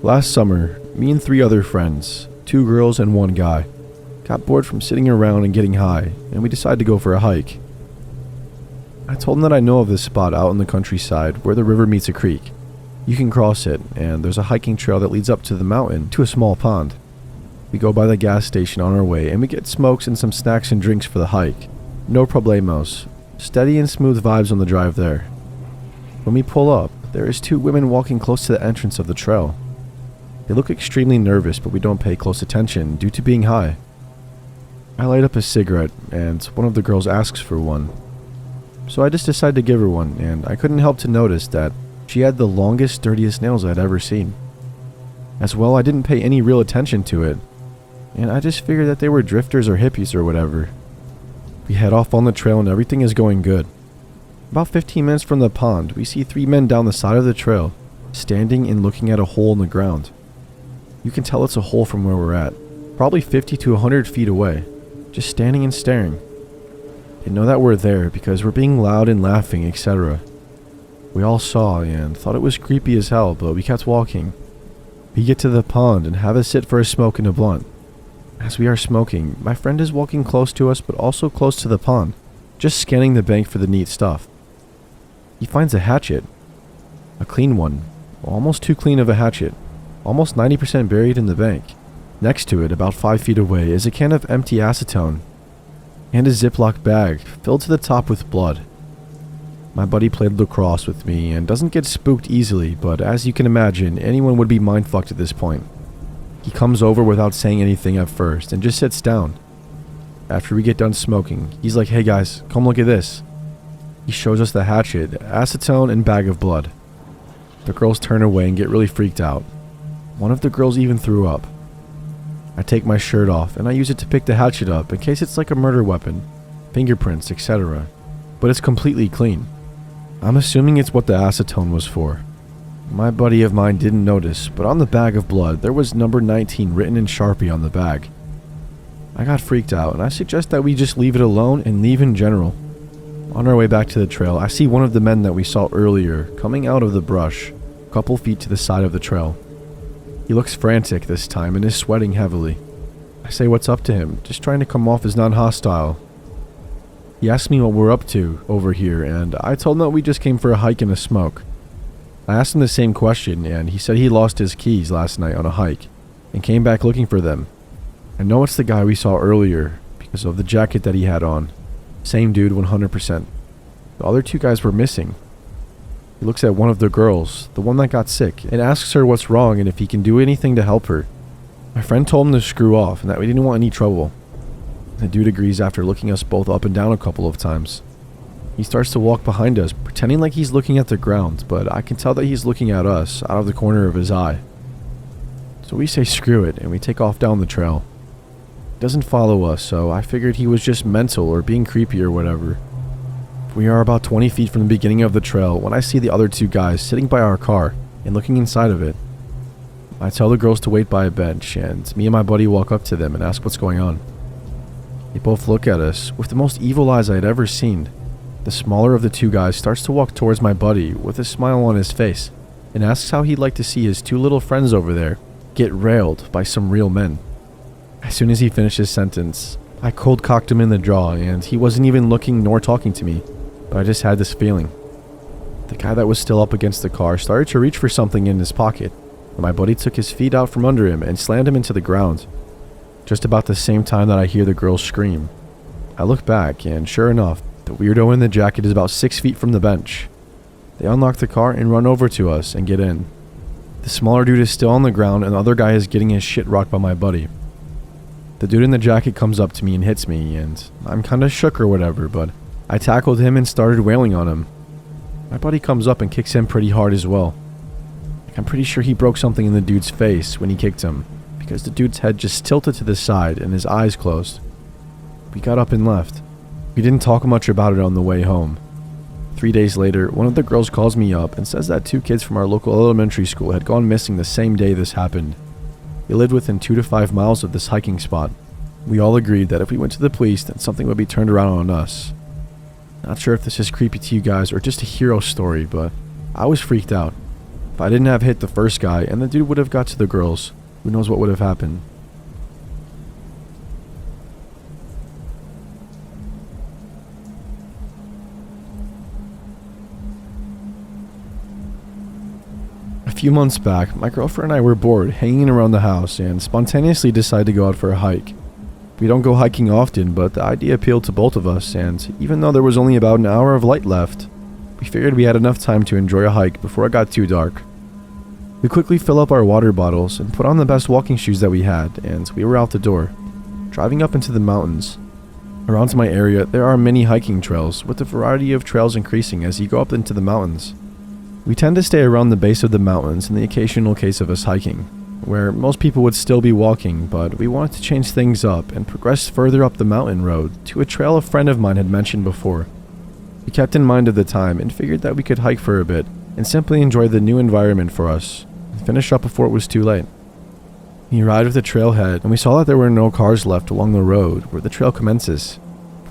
Last summer, me and 3 other friends, 2 girls and 1 guy, got bored from sitting around and getting high, and we decided to go for a hike. I told them that I know of this spot out in the countryside where the river meets a creek. You can cross it, and there's a hiking trail that leads up to the mountain to a small pond. We go by the gas station on our way, and we get smokes and some snacks and drinks for the hike. No problemos. Steady and smooth vibes on the drive there. When we pull up, there is 2 women walking close to the entrance of the trail. They look extremely nervous, but we don't pay close attention due to being high. I light up a cigarette, and one of the girls asks for one. So I just decide to give her one, and I couldn't help to notice that she had the longest, dirtiest nails I'd ever seen. As well, I didn't pay any real attention to it, and I just figured that they were drifters or hippies or whatever. We head off on the trail and everything is going good. About 15 minutes from the pond, we see 3 men down the side of the trail, standing and looking at a hole in the ground. You can tell it's a hole from where we're at, probably 50 to 100 feet away, just standing and staring. They know that we're there because we're being loud and laughing, etc. We all saw and thought it was creepy as hell, but we kept walking. We get to the pond and have a sit for a smoke and a blunt. As we are smoking, my friend is walking close to us but also close to the pond, just scanning the bank for the neat stuff. He finds a hatchet. A clean one, almost too clean of a hatchet, almost 90% buried in the bank. Next to it, about 5 feet away, is a can of empty acetone and a Ziploc bag filled to the top with blood. My buddy played lacrosse with me and doesn't get spooked easily, but as you can imagine, anyone would be mindfucked at this point. He comes over without saying anything at first and just sits down. After we get done smoking, he's like, "Hey guys, come look at this." He shows us the hatchet, acetone, and bag of blood. The girls turn away and get really freaked out. One of the girls even threw up. I take my shirt off and I use it to pick the hatchet up in case it's like a murder weapon, fingerprints, etc. But it's completely clean. I'm assuming it's what the acetone was for. My buddy of mine didn't notice, but on the bag of blood there was number 19 written in Sharpie on the bag. I got freaked out and I suggest that we just leave it alone and leave in general. On our way back to the trail, I see one of the men that we saw earlier coming out of the brush, a couple feet to the side of the trail. He looks frantic this time and is sweating heavily. I say what's up to him, just trying to come off as non-hostile. He asked me what we're up to over here, and I told him that we just came for a hike and a smoke. I asked him the same question, and he said he lost his keys last night on a hike and came back looking for them. I know it's the guy we saw earlier because of the jacket that he had on. Same dude 100%. The other 2 guys were missing. He looks at one of the girls, the one that got sick, and asks her what's wrong and if he can do anything to help her. My friend told him to screw off and that we didn't want any trouble. The dude agrees after looking us both up and down a couple of times. He starts to walk behind us, pretending like he's looking at the ground, but I can tell that he's looking at us out of the corner of his eye. So we say screw it and we take off down the trail. He doesn't follow us, so I figured he was just mental or being creepy or whatever. We are about 20 feet from the beginning of the trail when I see the other 2 guys sitting by our car and looking inside of it. I tell the girls to wait by a bench, and me and my buddy walk up to them and ask what's going on. They both look at us with the most evil eyes I had ever seen. The smaller of the 2 guys starts to walk towards my buddy with a smile on his face and asks how he'd like to see his 2 little friends over there get railed by some real men. As soon as he finished his sentence, I cold cocked him in the jaw and he wasn't even looking nor talking to me, but I just had this feeling. The guy that was still up against the car started to reach for something in his pocket, and my buddy took his feet out from under him and slammed him into the ground. Just about the same time that I hear the girls scream. I look back and sure enough, the weirdo in the jacket is about 6 feet from the bench. They unlock the car and run over to us and get in. The smaller dude is still on the ground and the other guy is getting his shit rocked by my buddy. The dude in the jacket comes up to me and hits me, and I'm kinda shook or whatever, but I tackled him and started wailing on him. My buddy comes up and kicks him pretty hard as well. I'm pretty sure he broke something in the dude's face when he kicked him, because the dude's head just tilted to the side and his eyes closed. We got up and left. We didn't talk much about it on the way home. 3 days later, one of the girls calls me up and says that 2 kids from our local elementary school had gone missing the same day this happened. They lived within 2 to 5 miles of this hiking spot. We all agreed that if we went to the police, then something would be turned around on us. Not sure if this is creepy to you guys or just a hero story, but I was freaked out. If I didn't have hit the first guy and the dude would have got to the girls, who knows what would have happened. A few months back, my girlfriend and I were bored hanging around the house and spontaneously decided to go out for a hike. We don't go hiking often, but the idea appealed to both of us, and even though there was only about an hour of light left, we figured we had enough time to enjoy a hike before it got too dark. We quickly fill up our water bottles and put on the best walking shoes that we had, and we were out the door, driving up into the mountains. Around my area, there are many hiking trails, with the variety of trails increasing as you go up into the mountains. We tend to stay around the base of the mountains in the occasional case of us hiking, where most people would still be walking, but we wanted to change things up and progress further up the mountain road to a trail a friend of mine had mentioned before. We kept in mind of the time and figured that we could hike for a bit and simply enjoy the new environment for us and finish up before it was too late. We arrived at the trailhead and we saw that there were no cars left along the road where the trail commences.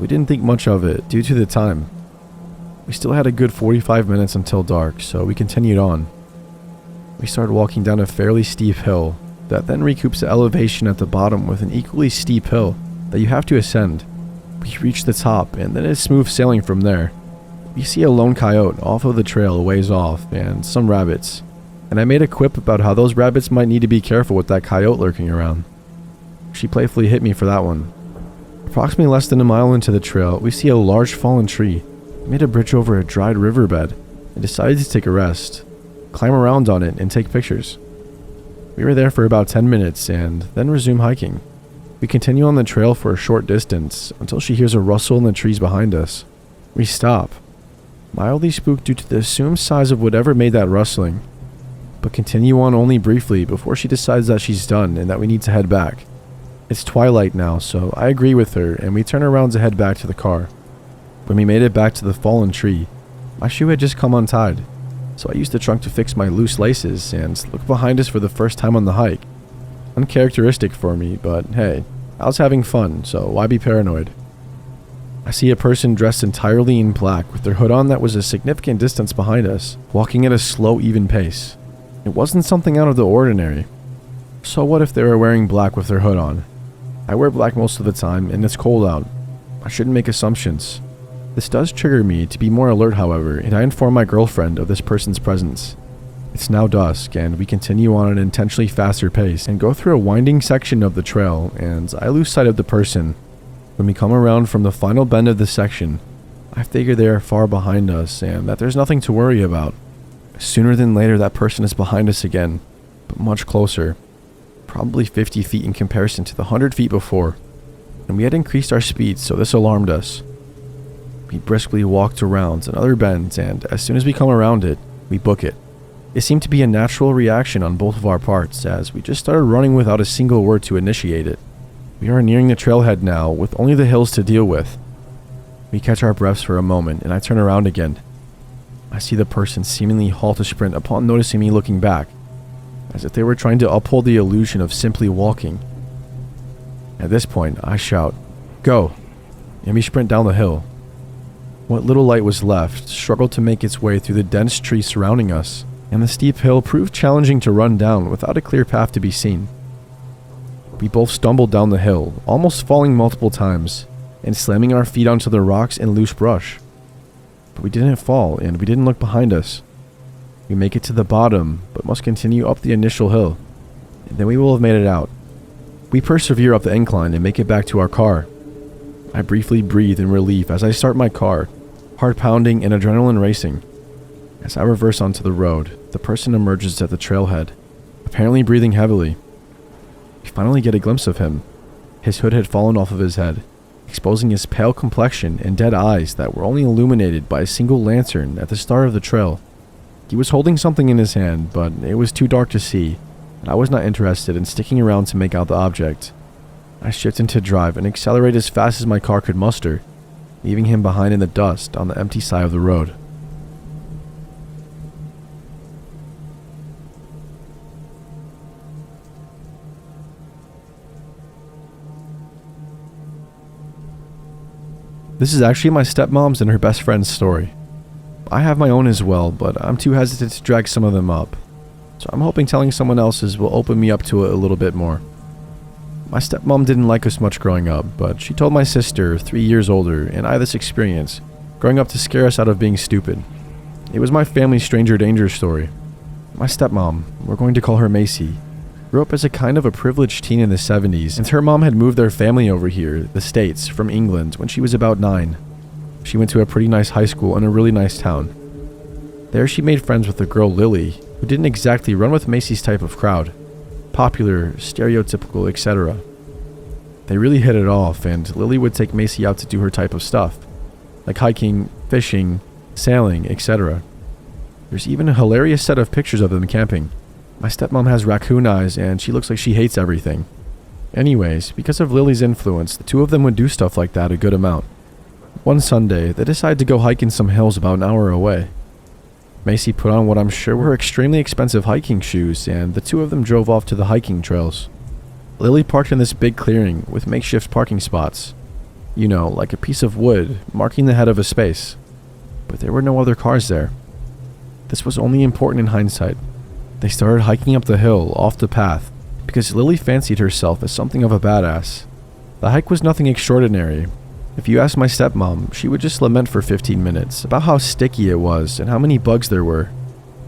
We didn't think much of it due to the time. We still had a good 45 minutes until dark, so we continued on. We started walking down a fairly steep hill that then recoups the elevation at the bottom with an equally steep hill that you have to ascend. We reach the top and then it's smooth sailing from there. We see a lone coyote off of the trail a ways off and some rabbits, and I made a quip about how those rabbits might need to be careful with that coyote lurking around. She playfully hit me for that one. Approximately less than a mile into the trail, we see a large fallen tree. We made a bridge over a dried riverbed and decided to take a rest, climb around on it, and take pictures. We were there for about 10 minutes and then resume hiking. We continue on the trail for a short distance until she hears a rustle in the trees behind us. We stop, mildly spooked due to the assumed size of whatever made that rustling, but continue on only briefly before she decides that she's done and that we need to head back. It's twilight now, so I agree with her and we turn around to head back to the car. When we made it back to the fallen tree, my shoe had just come untied, so I used the trunk to fix my loose laces and look behind us for the first time on the hike. Uncharacteristic for me, but hey, I was having fun, so why be paranoid? I see a person dressed entirely in black with their hood on that was a significant distance behind us, walking at a slow, even pace. It wasn't something out of the ordinary. So what if they were wearing black with their hood on? I wear black most of the time and it's cold out. I shouldn't make assumptions. This does trigger me to be more alert, however, and I inform my girlfriend of this person's presence. It's now dusk, and we continue on an intentionally faster pace and go through a winding section of the trail, and I lose sight of the person. When we come around from the final bend of the section, I figure they are far behind us and that there's nothing to worry about. Sooner than later, that person is behind us again, but much closer. Probably 50 feet in comparison to the 100 feet before, and we had increased our speed, so this alarmed us. We briskly walked around another bend, and as soon as we come around it, we book it. It seemed to be a natural reaction on both of our parts, as we just started running without a single word to initiate it. We are nearing the trailhead now, with only the hills to deal with. We catch our breaths for a moment, and I turn around again. I see the person seemingly halt a sprint upon noticing me looking back, as if they were trying to uphold the illusion of simply walking. At this point, I shout, "Go!" and we sprint down the hill. What little light was left struggled to make its way through the dense trees surrounding us, and the steep hill proved challenging to run down without a clear path to be seen. We both stumbled down the hill, almost falling multiple times, and slamming our feet onto the rocks and loose brush. But we didn't fall, and we didn't look behind us. We make it to the bottom, but must continue up the initial hill, and then we will have made it out. We persevere up the incline and make it back to our car. I briefly breathe in relief as I start my car, heart pounding and adrenaline racing. As I reverse onto the road, the person emerges at the trailhead, apparently breathing heavily. We finally get a glimpse of him. His hood had fallen off of his head, exposing his pale complexion and dead eyes that were only illuminated by a single lantern at the start of the trail. He was holding something in his hand, but it was too dark to see, and I was not interested in sticking around to make out the object. I shift into drive and accelerate as fast as my car could muster, leaving him behind in the dust on the empty side of the road. This is actually my stepmom's and her best friend's story. I have my own as well, but I'm too hesitant to drag some of them up. so I'm hoping telling someone else's will open me up to it a little bit more. My stepmom didn't like us much growing up, but she told my sister, 3 years older, and I this experience, growing up to scare us out of being stupid. It was my family's stranger danger story. My stepmom, we're going to call her Macy, grew up as a kind of a privileged teen in the 70s, and her mom had moved their family over here, the States, from England when she was about 9. She went to a pretty nice high school in a really nice town. There she made friends with the girl Lily, who didn't exactly run with Macy's type of crowd. Popular, stereotypical, etc. They really hit it off, and Lily would take Macy out to do her type of stuff, like hiking, fishing, sailing, etc. There's even a hilarious set of pictures of them camping. My stepmom has raccoon eyes, and she looks like she hates everything. Anyways, because of Lily's influence, the two of them would do stuff like that a good amount. One Sunday, they decided to go hike in some hills about an hour away. Macy put on what I'm sure were extremely expensive hiking shoes, and the two of them drove off to the hiking trails. Lily parked in this big clearing with makeshift parking spots. You know, like a piece of wood marking the head of a space. But there were no other cars there. This was only important in hindsight. They started hiking up the hill, off the path, because Lily fancied herself as something of a badass. The hike was nothing extraordinary. If you asked my stepmom, she would just lament for 15 minutes about how sticky it was and how many bugs there were.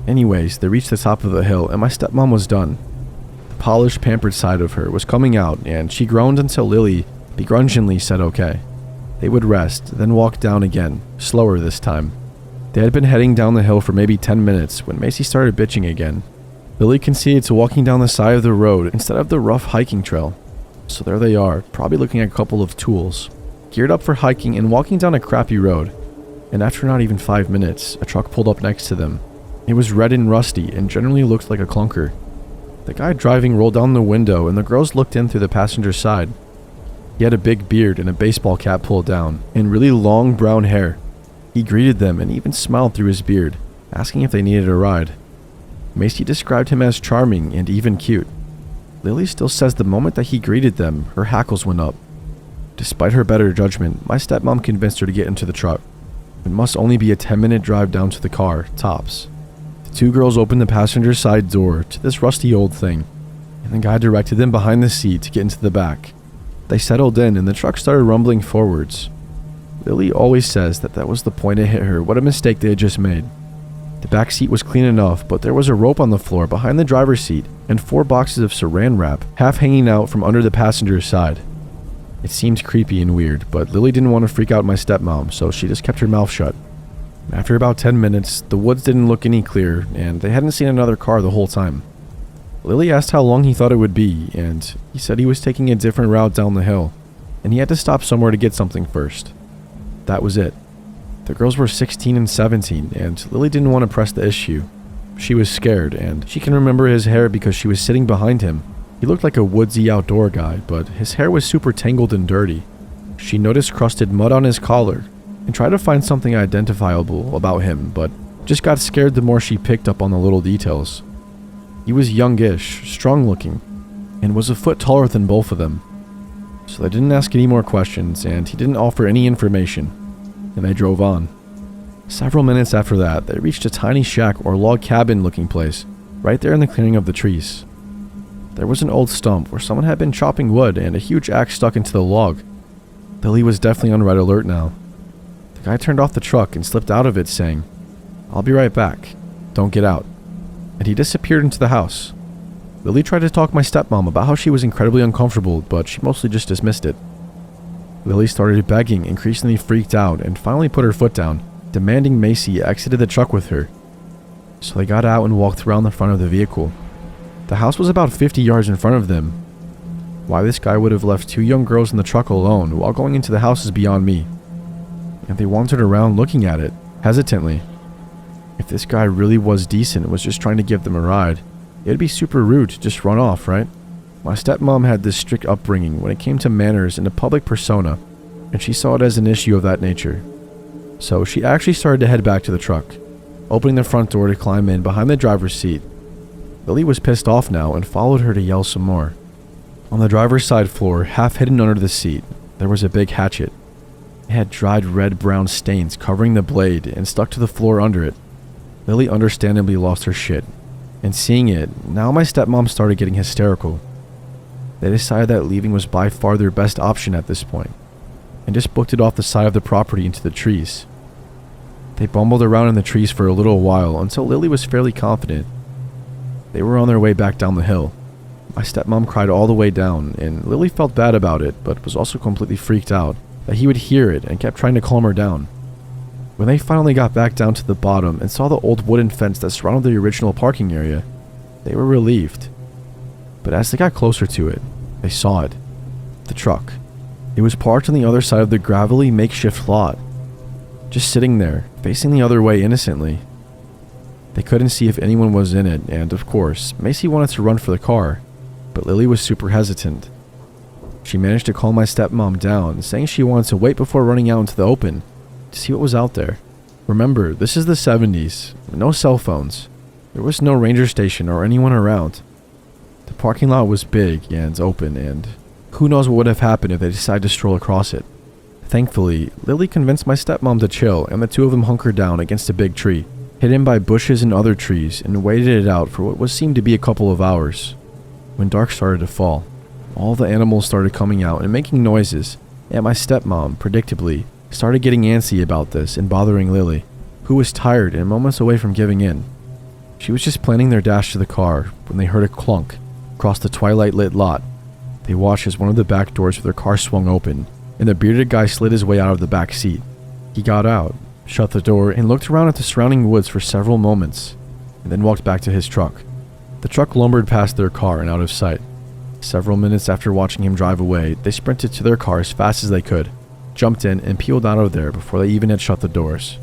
Anyways, they reached the top of the hill and my stepmom was done. The polished, pampered side of her was coming out and she groaned until Lily begrudgingly said okay. They would rest, then walk down again, slower this time. They had been heading down the hill for maybe 10 minutes when Macy started bitching again. Lily conceded to walking down the side of the road instead of the rough hiking trail. So there they are, probably looking at a couple of tools, geared up for hiking and walking down a crappy road. And after not even 5 minutes, a truck pulled up next to them. It was red and rusty and generally looked like a clunker. The guy driving rolled down the window and the girls looked in through the passenger side. He had a big beard and a baseball cap pulled down, and really long brown hair. He greeted them and even smiled through his beard, asking if they needed a ride. Macy described him as charming and even cute. Lily still says the moment that he greeted them, her hackles went up. Despite her better judgment, my stepmom convinced her to get into the truck. It must only be a 10-minute drive down to the car, tops. The two girls opened the passenger side door to this rusty old thing, and the guy directed them behind the seat to get into the back. They settled in and the truck started rumbling forwards. Lily always says that was the point it hit her what a mistake they had just made. The back seat was clean enough, but there was a rope on the floor behind the driver's seat and 4 boxes of saran wrap half hanging out from under the passenger's side. It seemed creepy and weird, but Lily didn't want to freak out my stepmom, so she just kept her mouth shut. After about 10 minutes, the woods didn't look any clearer, and they hadn't seen another car the whole time. Lily asked how long he thought it would be, and he said he was taking a different route down the hill, and he had to stop somewhere to get something first. That was it. The girls were 16 and 17, and Lily didn't want to press the issue. She was scared, and she can remember his hair because she was sitting behind him. He looked like a woodsy outdoor guy, but his hair was super tangled and dirty. She noticed crusted mud on his collar, and tried to find something identifiable about him, but just got scared the more she picked up on the little details. He was youngish, strong-looking, and was a foot taller than both of them. So they didn't ask any more questions, and he didn't offer any information, and they drove on. Several minutes after that, they reached a tiny shack or log cabin-looking place, right there in the clearing of the trees. There was an old stump where someone had been chopping wood and a huge axe stuck into the log. Lily was definitely on red alert now. The guy turned off the truck and slipped out of it saying, "I'll be right back. Don't get out." And he disappeared into the house. Lily tried to talk my stepmom about how she was incredibly uncomfortable, but she mostly just dismissed it. Lily started begging, increasingly freaked out, and finally put her foot down, demanding Macy exited the truck with her. So they got out and walked around the front of the vehicle. The house was about 50 yards in front of them. Why this guy would have left 2 young girls in the truck alone while going into the house is beyond me. And they wandered around looking at it, hesitantly. If this guy really was decent and was just trying to give them a ride, it'd be super rude to just run off, right? My stepmom had this strict upbringing when it came to manners and a public persona, and she saw it as an issue of that nature. So she actually started to head back to the truck, opening the front door to climb in behind the driver's seat. Lily was pissed off now and followed her to yell some more. On the driver's side floor, half hidden under the seat, there was a big hatchet. It had dried red-brown stains covering the blade and stuck to the floor under it. Lily understandably lost her shit. And seeing it, now my stepmom started getting hysterical. They decided that leaving was by far their best option at this point, and just booked it off the side of the property into the trees. They bumbled around in the trees for a little while until Lily was fairly confident. They were on their way back down the hill. My stepmom cried all the way down, and Lily felt bad about it, but was also completely freaked out that he would hear it and kept trying to calm her down. When they finally got back down to the bottom and saw the old wooden fence that surrounded the original parking area, they were relieved. But as they got closer to it, they saw it. The truck. It was parked on the other side of the gravelly makeshift lot, just sitting there, facing the other way innocently. They couldn't see if anyone was in it, and of course, Macy wanted to run for the car, but Lily was super hesitant. She managed to calm my stepmom down, saying she wanted to wait before running out into the open to see what was out there. Remember, this is the 70s, no cell phones. There was no ranger station or anyone around. The parking lot was big and open, and who knows what would have happened if they decided to stroll across it. Thankfully, Lily convinced my stepmom to chill, and the two of them hunkered down against a big tree, hidden by bushes and other trees, and waited it out for what seemed to be a couple of hours. When dark started to fall, all the animals started coming out and making noises, and my stepmom, predictably, started getting antsy about this and bothering Lily, who was tired and moments away from giving in. She was just planning their dash to the car when they heard a clunk across the twilight-lit lot. They watched as one of the back doors of their car swung open, and the bearded guy slid his way out of the back seat. He got out, shut the door, and looked around at the surrounding woods for several moments, and then walked back to his truck. The truck lumbered past their car and out of sight. Several minutes after watching him drive away, they sprinted to their car as fast as they could, jumped in, and peeled out of there before they even had shut the doors.